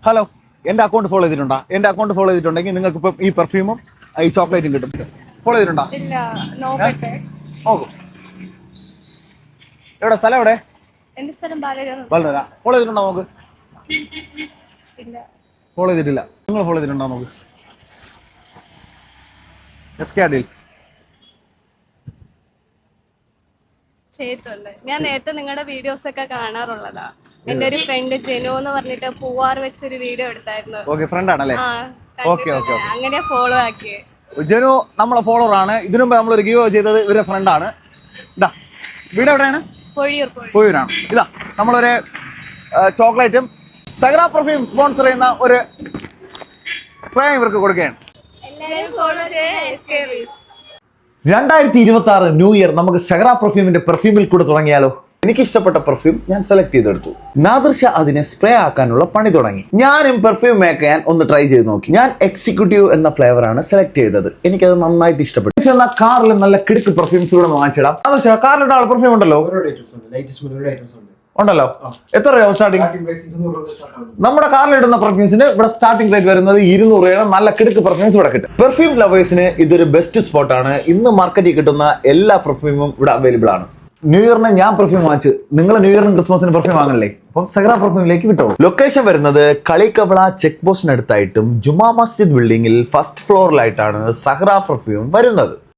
Hello, എൻ്റെ account follow ചെയ്തിട്ടുണ്ടോ? എൻ്റെ അക്കൗണ്ട് ഫോളോ ചെയ്തിട്ടുണ്ടെങ്കിൽ നിങ്ങൾക്ക് ഇപ്പം ഈ പെർഫ്യൂമും ഈ ചോക്ലേറ്റും കിട്ടും. ഫോളോ ചെയ്തിട്ടുണ്ടോ? ഇല്ല, നോക്കട്ടെ. നോക്കും. എവിടെ സ്ഥലം? എവിടെ? എന്റെ സ്ഥലം ബാലരാമ. വളരെ ഫോളോ ചെയ്തിട്ടുണ്ടോ? നമുക്ക് ഇല്ല. ഫോളോ ചെയ്തിട്ടില്ല. നിങ്ങൾ ഫോളോ ചെയ്തിട്ടുണ്ടോ? നമുക്ക് ഡീൽസ് ചെയ്തിട്ടുണ്ട്. ഞാൻ നേരത്തെ നിങ്ങളുടെ വീഡിയോസ് ഒക്കെ കാണാറുള്ളതാ. എന്റെ ഒരു ഫ്രണ്ട് ജെനു എന്ന് പറഞ്ഞിട്ട് പൂവാർ വെച്ചൊരു വീഡിയോ എടുത്തായിരുന്നു. ഓക്കെ, ഫ്രണ്ട് ആണല്ലേ? Okay okay. അങ്ങനെ ഫോളോ ആക്കിയേ. ജനു നമ്മളെ ഫോളോവർ ആണ്. ഇതിനു മുമ്പ് നമ്മളൊരു ഗീവ് ചെയ്തത് ഇവരുടെ ഫ്രണ്ടാണ്. ഇതാ വീട് എവിടെയാണ്? പൊഴിയൂരാണ്. ഇതാ നമ്മളൊരു ചോക്ലേറ്റും സഹറ പെർഫ്യൂം സ്പോൺസർ ചെയ്യുന്ന ഒരു സ്പ്രേ ഇവർക്ക് കൊടുക്കുകയാണ്. 2026 ന്യൂ ഇയർ നമുക്ക് സഹറ പെർഫ്യൂമിന്റെ പെർഫ്യൂമിൽ കൂടെ തുടങ്ങിയാലോ? എനിക്ക് ഇഷ്ടപ്പെട്ട പെർഫ്യൂം ഞാൻ സെലക്ട് ചെയ്തെടുത്തു. നാദിർഷ അതിനെ സ്പ്രേ ആക്കാനുള്ള പണി തുടങ്ങി. ഞാനും പെർഫ്യൂം മേക്ക് ചെയ്യാൻ ഒന്ന് ട്രൈ ചെയ്ത് നോക്കി. ഞാൻ എക്സിക്യൂട്ടീവ് എന്ന ഫ്ലേവർ ആണ് സെലക്ട് ചെയ്തത്. എനിക്കത് നന്നായിട്ട് ഇഷ്ടപ്പെട്ടു. പക്ഷേ എന്നാൽ കാറിൽ നല്ല കിടുക്ക് പെർഫ്യൂംസ് കൂടെ വാങ്ങിച്ചിടാം. നാദിർഷ, കാറിലിട്ട പെർഫ്യൂം ഉണ്ടല്ലോ? ഉണ്ടല്ലോ. എത്ര രൂപ സ്റ്റാർട്ടിംഗ്? നമ്മുടെ കാറിലിടുന്ന പെർഫ്യൂംസിന് ഇവിടെ സ്റ്റാർട്ടിംഗ് റേറ്റ് വരുന്നത് 200 രൂപ. നല്ല കിടുക്ക് പെർഫ്യൂംസ് ഇവിടെ കിട്ടും. പെർഫ്യൂം ലവേഴ്സിന് ഇതൊരു ബെസ്റ്റ് സ്പോട്ടാണ്. ഇന്ന് മാർക്കറ്റിൽ കിട്ടുന്ന എല്ലാ പെർഫ്യൂമും ഇവിടെ അവൈലബിൾ ആണ്. ന്യൂ ഇയറിന് ഞാൻ പെർഫ്യൂം വാങ്ങിച്ചു. നിങ്ങൾ ന്യൂ ഇയറിന് ക്രിസ്മസിന് പെർഫ്യൂം വാങ്ങല്ലേ? അപ്പം സഹറ പെർഫ്യൂമിലേക്ക് വിട്ടോളൂ. ലൊക്കേഷൻ വരുന്നത് കളിക്കവള check പോസ്റ്റിനടുത്തായിട്ടും Juma Masjid ബിൽഡിംഗിൽ first ഫ്ലോറിലായിട്ടാണ് Zahra perfume വരുന്നത്.